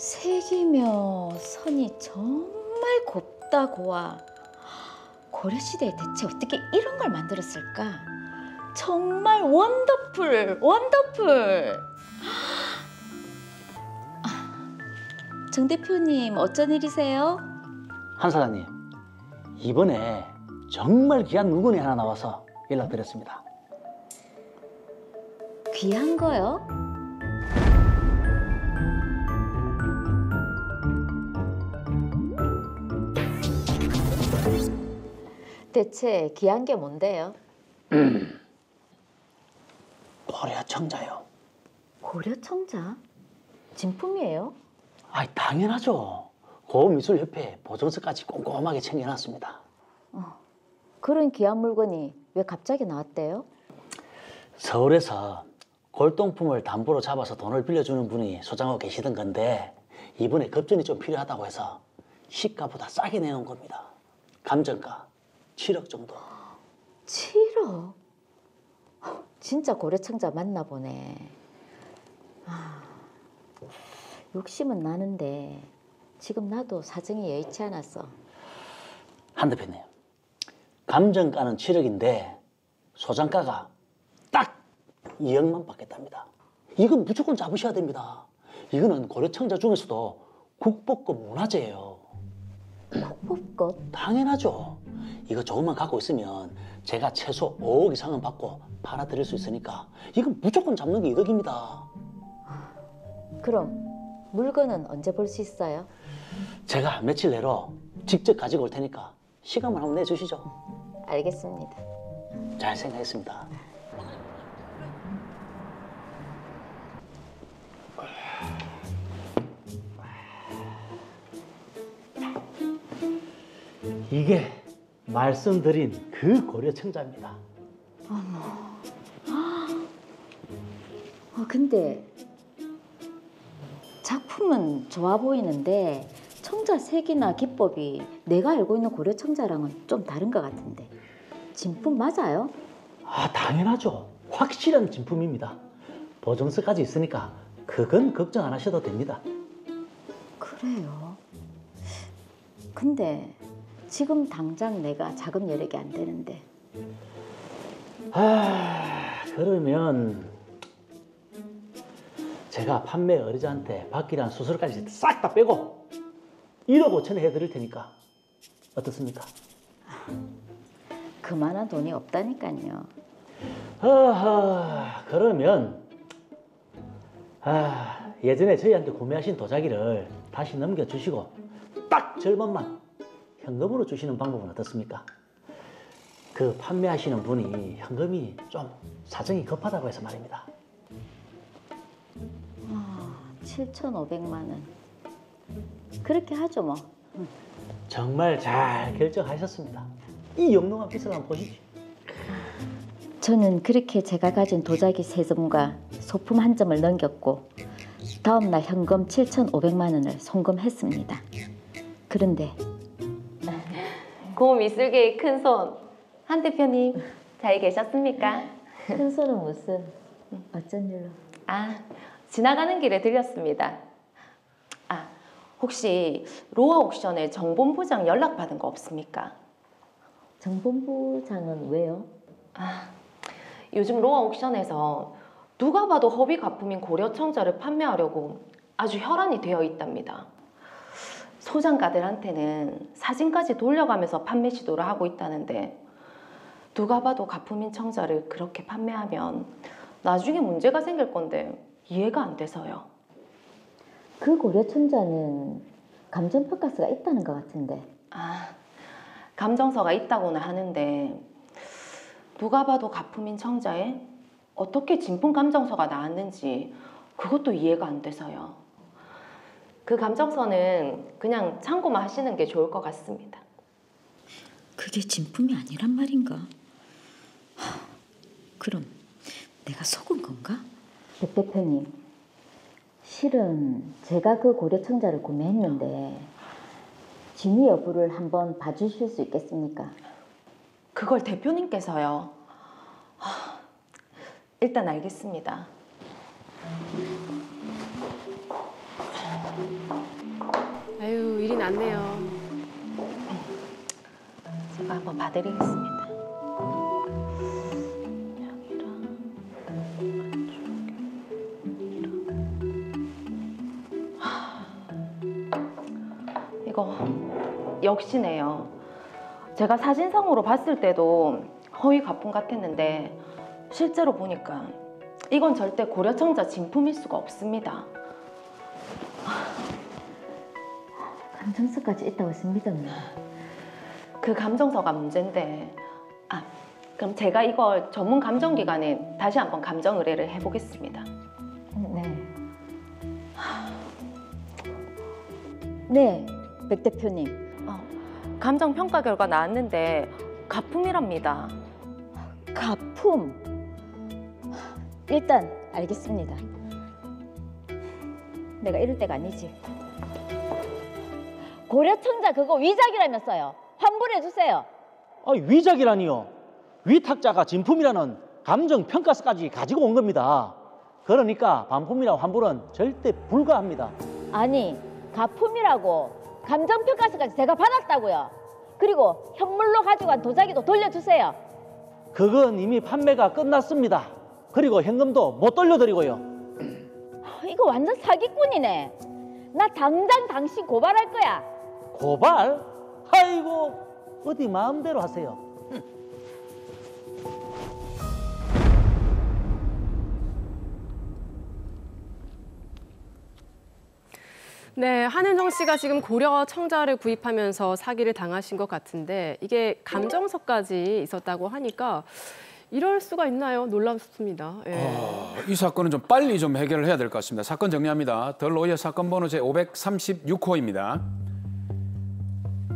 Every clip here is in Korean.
색이며 선이 정말 곱다 고와. 고려시대에 대체 어떻게 이런 걸 만들었을까? 정말 원더풀, 원더풀. 정 대표님 어쩐 일이세요? 한 사장님, 이번에 정말 귀한 물건이 하나 나와서 연락드렸습니다. 귀한 거요? 대체 귀한 게 뭔데요? 고려 청자요. 고려청자? 진품이에요? 아이, 당연하죠. 고미술협회 보증서까지 꼼꼼하게 챙겨놨습니다. 그런 귀한 물건이 왜 갑자기 나왔대요? 서울에서 골동품을 담보로 잡아서 돈을 빌려주는 분이 소장하고 계시던 건데 이번에 급전이 좀 필요하다고 해서 시가보다 싸게 내놓은 겁니다. 감정가 7억 정도. 7억? 진짜 고려청자 맞나 보네. 욕심은 나는데 지금 나도 사정이 여의치 않았어. 한 대표님, 감정가는 7억인데 소장가가 딱 2억만 받겠답니다. 이건 무조건 잡으셔야 됩니다. 이거는 고려청자 중에서도 국보급 문화재예요. 국보급? 당연하죠. 이거 조금만 갖고 있으면 제가 최소 5억 이상은 받고 팔아드릴 수 있으니까 이건 무조건 잡는 게 이득입니다. 그럼 물건은 언제 볼 수 있어요? 제가 며칠 내로 직접 가지고 올 테니까 시간만 한번 내주시죠. 알겠습니다. 잘 생각했습니다. 이게 말씀드린 그 고려청자입니다. 근데 작품은 좋아 보이는데 청자 색이나 기법이 내가 알고 있는 고려청자랑은 좀 다른 것 같은데 진품 맞아요? 아, 당연하죠. 확실한 진품입니다. 보증서까지 있으니까 그건 걱정 안 하셔도 됩니다. 그래요? 근데 지금 당장 내가 자금 여력이 안 되는데. 그러면 제가 판매 의뢰자한테 받기란 수수료까지 싹 다 빼고 1억 5천에 해드릴 테니까 어떻습니까? 그만한 돈이 없다니까요. 그러면 예전에 저희한테 구매하신 도자기를 다시 넘겨주시고 딱 절반만 현금으로 주시는 방법은 어떻습니까? 그 판매하시는 분이 현금이 좀 사정이 급하다고 해서 말입니다. 7,500만 원. 그렇게 하죠 뭐. 정말 잘 결정하셨습니다. 이 영롱한 빛을 한번 보십시오. 저는 그렇게 제가 가진 도자기 3점과 소품 1점을 넘겼고 다음날 현금 7,500만 원을 송금했습니다. 그런데 고 미술계의 큰손 한 대표님 잘 계셨습니까? 큰 손은 무슨 어쩐 일로? 지나가는 길에 들렸습니다. 혹시 로아 옥션에 정본부장 연락받은 거 없습니까? 정본부장은 왜요? 요즘 로아 옥션에서 누가 봐도 허위 가품인 고려청자를 판매하려고 아주 혈안이 되어 있답니다. 소장가들한테는 사진까지 돌려가면서 판매 시도를 하고 있다는데 누가 봐도 가품인 청자를 그렇게 판매하면 나중에 문제가 생길 건데 이해가 안 돼서요. 그 고려청자는 감정평가서가 있다는 것 같은데. 감정서가 있다고는 하는데 누가 봐도 가품인 청자에 어떻게 진품 감정서가 나왔는지 그것도 이해가 안 돼서요. 그 감정서는 그냥 참고만 하시는 게 좋을 것 같습니다. 그게 진품이 아니란 말인가? 그럼 내가 속은 건가? 백 대표님, 실은 제가 그 고려청자를 구매했는데 진위 여부를 한번 봐주실 수 있겠습니까? 그걸 대표님께서요. 일단 알겠습니다. 아유, 일이 났네요. 제가 한번 봐드리겠습니다. 이거 역시네요. 제가 사진상으로 봤을 때도 허위 가품 같았는데 실제로 보니까 이건 절대 고려청자 진품일 수가 없습니다. 감정서까지 있다고 해서 믿었나? 그 감정서가 문제인데, 그럼 제가 이걸 전문 감정기관에 다시 한번 감정 의뢰를 해보겠습니다. 네. 네, 백 대표님. 감정 평가 결과 나왔는데 가품이랍니다. 가품. 일단 알겠습니다. 내가 이럴 때가 아니지. 고려청자 그거 위작이라면서요. 환불해 주세요. 위작이라니요. 위탁자가 진품이라는 감정평가서까지 가지고 온 겁니다. 그러니까 반품이나 환불은 절대 불가합니다. 아니, 가품이라고 감정평가서까지 제가 받았다고요. 그리고 현물로 가져간 도자기도 돌려주세요. 그건 이미 판매가 끝났습니다. 그리고 현금도 못 돌려드리고요. 이거 완전 사기꾼이네. 나 당장 당신 고발할 거야. 고발? 아이고, 어디 마음대로 하세요. 네, 한은정 씨가 지금 고려 청자를 구입하면서 사기를 당하신 것 같은데 이게 감정서까지 있었다고 하니까 이럴 수가 있나요? 놀랍습니다. 예. 이 사건은 좀 빨리 좀 해결을 해야 될 것 같습니다. 사건 정리합니다. 덜로이어 사건 번호 제536호입니다.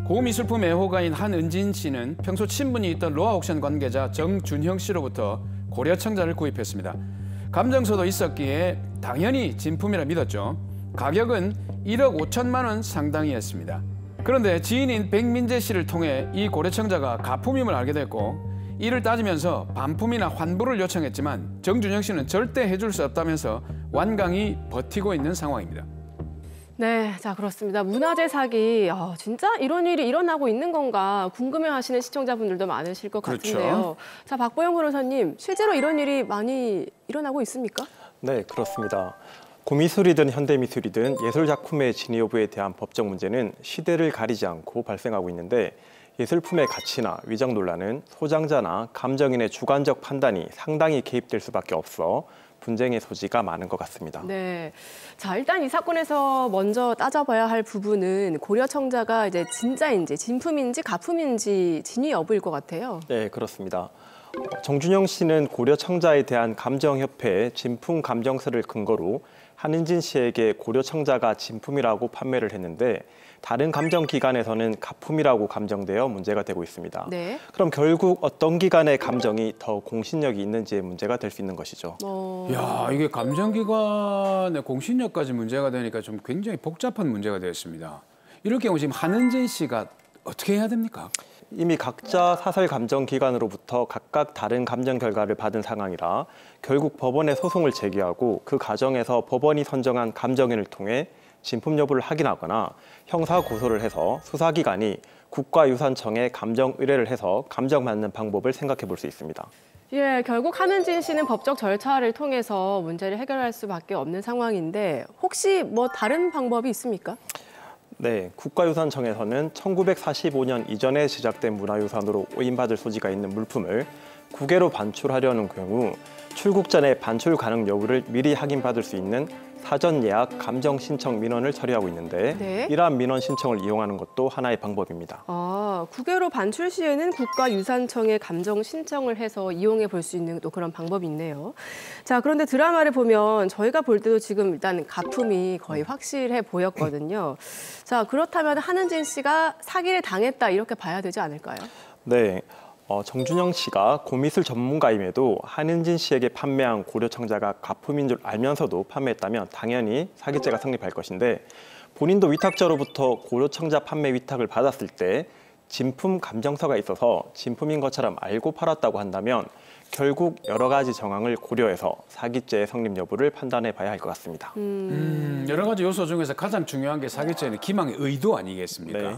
고미술품 애호가인 한은진 씨는 평소 친분이 있던 로아옥션 관계자 정준형 씨로부터 고려청자를 구입했습니다. 감정서도 있었기에 당연히 진품이라 믿었죠. 가격은 1억 5천만 원 상당히 했습니다. 그런데 지인인 백민재 씨를 통해 이 고려청자가 가품임을 알게 됐고 이를 따지면서 반품이나 환불을 요청했지만 정준영 씨는 절대 해줄 수 없다면서 완강히 버티고 있는 상황입니다. 네, 자 그렇습니다. 문화재 사기, 진짜 이런 일이 일어나고 있는 건가 궁금해하시는 시청자분들도 많으실 것 그렇죠. 같은데요. 자, 박보영 변호사님, 실제로 이런 일이 많이 일어나고 있습니까? 네, 그렇습니다. 고미술이든 현대미술이든 예술작품의 진위 여부에 대한 법적 문제는 시대를 가리지 않고 발생하고 있는데 예술품의 가치나 위정 논란은 소장자나 감정인의 주관적 판단이 상당히 개입될 수밖에 없어 분쟁의 소지가 많은 것 같습니다. 네, 자 일단 이 사건에서 먼저 따져봐야 할 부분은 고려청자가 이제 진짜인지 진품인지 가품인지 진위 여부일 것 같아요. 네, 그렇습니다. 정준영 씨는 고려청자에 대한 감정협회의 진품 감정서를 근거로 한은진 씨에게 고려청자가 진품이라고 판매를 했는데 다른 감정기관에서는 가품이라고 감정되어 문제가 되고 있습니다. 네. 그럼 결국 어떤 기관의 감정이 더 공신력이 있는지의 문제가 될 수 있는 것이죠. 야, 이게 감정기관의 공신력까지 문제가 되니까 좀 굉장히 복잡한 문제가 되었습니다. 이럴 경우 지금 한은진 씨가 어떻게 해야 됩니까? 이미 각자 사설 감정기관으로부터 각각 다른 감정 결과를 받은 상황이라 결국 법원에 소송을 제기하고 그 과정에서 법원이 선정한 감정인을 통해 진품 여부를 확인하거나 형사 고소를 해서 수사기관이 국가유산청에 감정 의뢰를 해서 감정받는 방법을 생각해 볼 수 있습니다. 예, 결국 한은진 씨는 법적 절차를 통해서 문제를 해결할 수밖에 없는 상황인데 혹시 뭐 다른 방법이 있습니까? 네, 국가유산청에서는 1945년 이전에 제작된 문화유산으로 오인받을 소지가 있는 물품을 국외로 반출하려는 경우 출국 전에 반출 가능 여부를 미리 확인받을 수 있는 사전 예약 감정 신청 민원을 처리하고 있는데 네. 이러한 민원 신청을 이용하는 것도 하나의 방법입니다. 국외로 반출 시에는 국가유산청에 감정 신청을 해서 이용해 볼 수 있는 또 그런 방법이 있네요. 자, 그런데 드라마를 보면 저희가 볼 때도 지금 일단 가품이 거의 확실해 보였거든요. 자, 그렇다면 한은진 씨가 사기를 당했다 이렇게 봐야 되지 않을까요? 네. 정준영 씨가 고미술 전문가임에도 한은진 씨에게 판매한 고려청자가 가품인 줄 알면서도 판매했다면 당연히 사기죄가 성립할 것인데 본인도 위탁자로부터 고려청자 판매 위탁을 받았을 때 진품 감정서가 있어서 진품인 것처럼 알고 팔았다고 한다면 결국 여러 가지 정황을 고려해서 사기죄의 성립 여부를 판단해 봐야 할 것 같습니다. 여러 가지 요소 중에서 가장 중요한 게 사기죄는 기망의 의도 아니겠습니까? 네.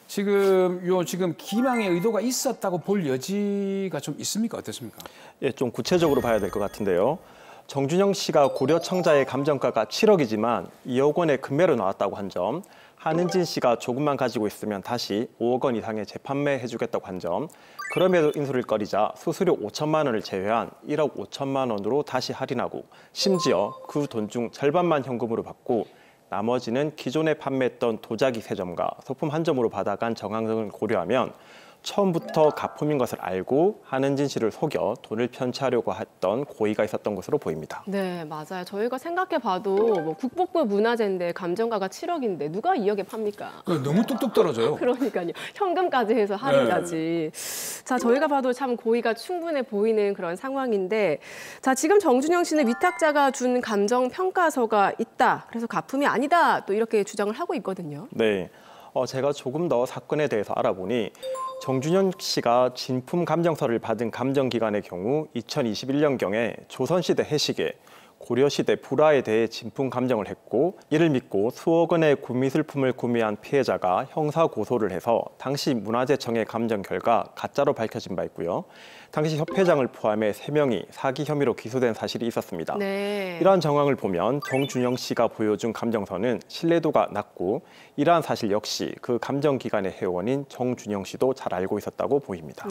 지금 기망의 의도가 있었다고 볼 여지가 좀 있습니까? 어떻습니까? 예, 좀 구체적으로 봐야 될 것 같은데요. 정준영 씨가 고려청자의 감정가가 7억이지만 2억 원의 금매로 나왔다고 한 점, 한은진 씨가 조금만 가지고 있으면 다시 5억 원 이상의 재판매해주겠다고 한 점, 그럼에도 인수를 꺼리자 수수료 5천만 원을 제외한 1억 5천만 원으로 다시 할인하고 심지어 그 돈 중 절반만 현금으로 받고 나머지는 기존에 판매했던 도자기 3점과 소품 1점으로 받아간 정황 등을 고려하면 처음부터 가품인 것을 알고 한은진 씨를 속여 돈을 편취하려고 했던 고의가 있었던 것으로 보입니다. 네, 맞아요. 저희가 생각해봐도 뭐 국보급 문화재인데 감정가가 7억인데 누가 2억에 팝니까? 너무 뚝뚝 떨어져요. 그러니까요. 현금까지 해서 할인까지. 자, 저희가 봐도 참 고의가 충분해 보이는 그런 상황인데, 자, 지금 정준영 씨는 위탁자가 준 감정 평가서가 있다. 그래서 가품이 아니다. 또 이렇게 주장을 하고 있거든요. 네. 제가 조금 더 사건에 대해서 알아보니 정준영 씨가 진품 감정서를 받은 감정기관의 경우 2021년경에 조선시대 해시계, 고려시대 불화에 대해 진품 감정을 했고 이를 믿고 수억 원의 구미술품을 구매한 피해자가 형사 고소를 해서 당시 문화재청의 감정 결과 가짜로 밝혀진 바 있고요. 당시 협회장을 포함해 3명이 사기 혐의로 기소된 사실이 있었습니다. 네. 이러한 정황을 보면 정준영 씨가 보여준 감정서는 신뢰도가 낮고 이러한 사실 역시 그 감정기관의 회원인 정준영 씨도 잘 알고 있었다고 보입니다.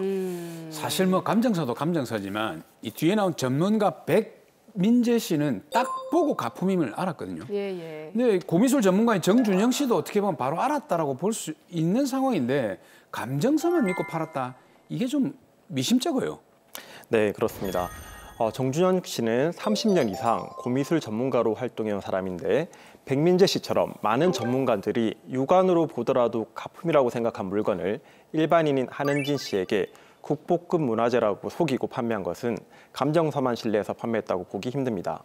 사실 뭐 감정서도 감정서지만 이 뒤에 나온 전문가 백민재 씨는 딱 보고 가품임을 알았거든요. 예. 근데 고미술 전문가인 정준영 씨도 어떻게 보면 바로 알았다라고 볼 수 있는 상황인데 감정서만 믿고 팔았다. 이게 좀 미심쩍어요. 네, 그렇습니다. 정준영 씨는 30년 이상 고미술 전문가로 활동해온 사람인데 백민재 씨처럼 많은 전문가들이 육안으로 보더라도 가품이라고 생각한 물건을 일반인인 한은진 씨에게 국보급 문화재라고 속이고 판매한 것은 감정서만 신뢰해서 판매했다고 보기 힘듭니다.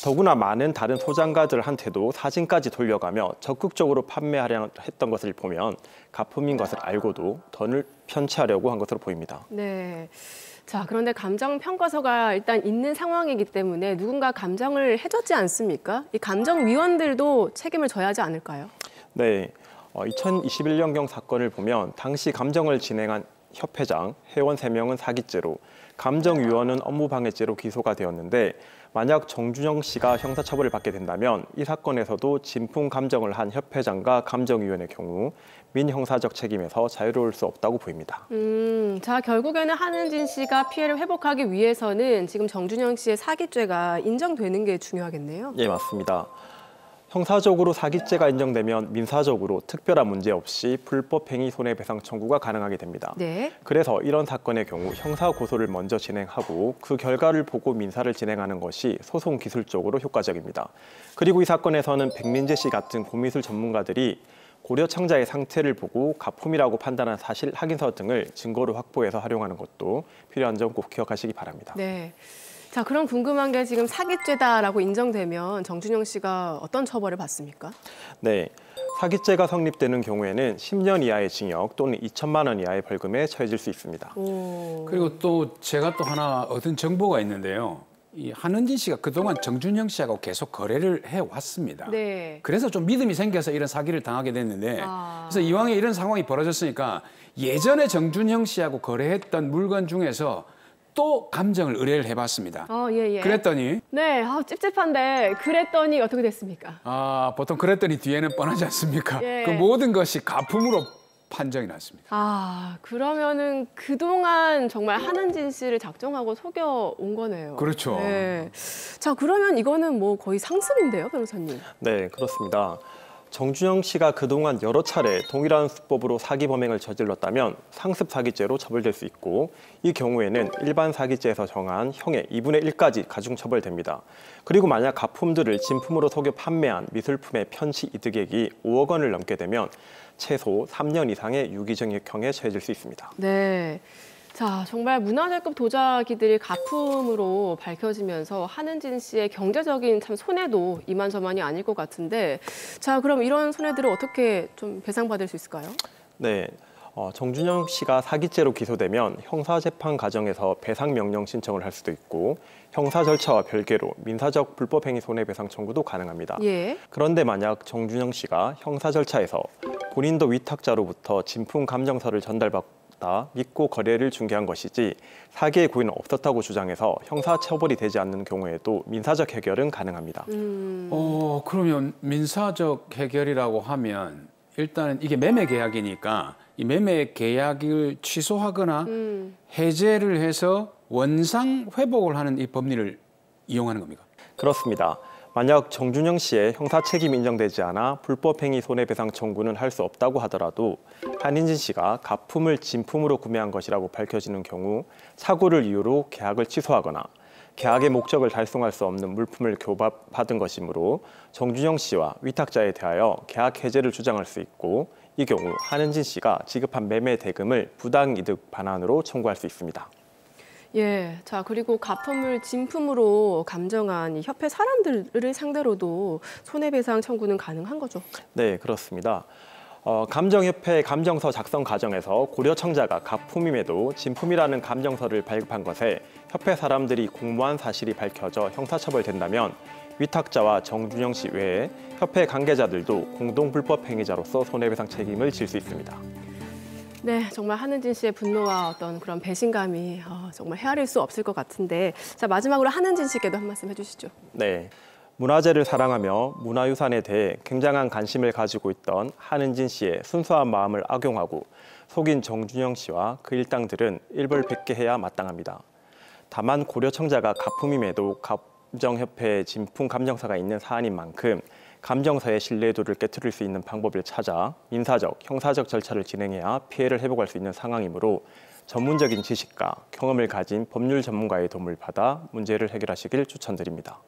더구나 많은 다른 소장가들한테도 사진까지 돌려가며 적극적으로 판매하려 했던 것을 보면 가품인 것을 알고도 돈을 편취하려고 한 것으로 보입니다. 네. 자, 그런데 감정 평가서가 일단 있는 상황이기 때문에 누군가 감정을 해줬지 않습니까? 이 감정위원들도 책임을 져야 하지 않을까요? 네. 2021년경 사건을 보면 당시 감정을 진행한 협회장, 회원 3명은 사기죄로, 감정위원은 업무방해죄로 기소가 되었는데 만약 정준영 씨가 형사처벌을 받게 된다면 이 사건에서도 진품 감정을 한 협회장과 감정위원의 경우 민형사적 책임에서 자유로울 수 없다고 보입니다. 자, 결국에는 한은진 씨가 피해를 회복하기 위해서는 지금 정준영 씨의 사기죄가 인정되는 게 중요하겠네요. 예, 맞습니다. 형사적으로 사기죄가 인정되면 민사적으로 특별한 문제 없이 불법행위 손해배상 청구가 가능하게 됩니다. 네. 그래서 이런 사건의 경우 형사 고소를 먼저 진행하고 그 결과를 보고 민사를 진행하는 것이 소송 기술적으로 효과적입니다. 그리고 이 사건에서는 백민재 씨 같은 고미술 전문가들이 고려청자의 상태를 보고 가품이라고 판단한 사실 확인서 등을 증거로 확보해서 활용하는 것도 필요한 점 꼭 기억하시기 바랍니다. 네. 자, 그럼 궁금한 게 지금 사기죄다라고 인정되면 정준영 씨가 어떤 처벌을 받습니까? 네, 사기죄가 성립되는 경우에는 10년 이하의 징역 또는 2천만 원 이하의 벌금에 처해질 수 있습니다. 그리고 또 제가 또 하나 얻은 정보가 있는데요. 이 한은진 씨가 그동안 정준영 씨하고 계속 거래를 해왔습니다. 네. 그래서 좀 믿음이 생겨서 이런 사기를 당하게 됐는데 그래서 이왕에 이런 상황이 벌어졌으니까 예전에 정준영 씨하고 거래했던 물건 중에서 또 감정을 의뢰를 해봤습니다. 예. 그랬더니 네, 찝찝한데 그랬더니 어떻게 됐습니까? 보통 그랬더니 뒤에는 뻔하지 않습니까? 예. 그 모든 것이 가품으로 판정이 났습니다. 그러면은 그동안 정말 한은진 씨를 작정하고 속여온 거네요. 그렇죠. 네. 자, 그러면 이거는 뭐 거의 상습인데요, 변호사님? 네, 그렇습니다. 정준영 씨가 그동안 여러 차례 동일한 수법으로 사기 범행을 저질렀다면 상습 사기죄로 처벌될 수 있고 이 경우에는 일반 사기죄에서 정한 형의 2분의 1까지 가중 처벌됩니다. 그리고 만약 가품들을 진품으로 속여 판매한 미술품의 편취 이득액이 5억 원을 넘게 되면 최소 3년 이상의 유기징역형에 처해질 수 있습니다. 네. 자, 정말 문화재급 도자기들이 가품으로 밝혀지면서 한은진 씨의 경제적인 참 손해도 이만저만이 아닐 것 같은데, 자, 그럼 이런 손해들을 어떻게 좀 배상받을 수 있을까요? 네, 정준영 씨가 사기죄로 기소되면 형사재판 과정에서 배상명령 신청을 할 수도 있고 형사 절차와 별개로 민사적 불법행위 손해배상 청구도 가능합니다. 예. 그런데 만약 정준영 씨가 형사 절차에서 본인도 위탁자로부터 진품 감정서를 전달받다 믿고 거래를 중개한 것이지 사기의 고의는 없었다고 주장해서 형사 처벌이 되지 않는 경우에도 민사적 해결은 가능합니다. 그러면 민사적 해결이라고 하면 일단은 이게 매매 계약이니까 이 매매 계약을 취소하거나 해제를 해서 원상 회복을 하는 이 법리를 이용하는 겁니까? 그렇습니다. 만약 정준영 씨의 형사 책임이 인정되지 않아 불법행위 손해배상 청구는 할 수 없다고 하더라도 한인진 씨가 가품을 진품으로 구매한 것이라고 밝혀지는 경우 사고를 이유로 계약을 취소하거나 계약의 목적을 달성할 수 없는 물품을 교부받은 것이므로 정준영 씨와 위탁자에 대하여 계약 해제를 주장할 수 있고 이 경우 한은진 씨가 지급한 매매 대금을 부당이득 반환으로 청구할 수 있습니다. 예. 자, 그리고 가품을 진품으로 감정한 이 협회 사람들을 상대로도 손해배상 청구는 가능한 거죠? 네, 그렇습니다. 감정협회 감정서 작성 과정에서 고려청자가 가품임에도 진품이라는 감정서를 발급한 것에 협회 사람들이 공모한 사실이 밝혀져 형사처벌된다면 위탁자와 정준영 씨 외에 협회 관계자들도 공동 불법 행위자로서 손해배상 책임을 질 수 있습니다. 네, 정말 한은진 씨의 분노와 어떤 그런 배신감이 정말 헤아릴 수 없을 것 같은데, 자, 마지막으로 한은진 씨께도 한 말씀 해주시죠. 네, 문화재를 사랑하며 문화유산에 대해 굉장한 관심을 가지고 있던 한은진 씨의 순수한 마음을 악용하고 속인 정준영 씨와 그 일당들은 일벌백계해야 마땅합니다. 다만 고려청자가 가품임에도 감정협회에 진품 감정서가 있는 사안인 만큼 감정서의 신뢰도를 깨트릴 수 있는 방법을 찾아 민사적, 형사적 절차를 진행해야 피해를 회복할 수 있는 상황이므로 전문적인 지식과 경험을 가진 법률 전문가의 도움을 받아 문제를 해결하시길 추천드립니다.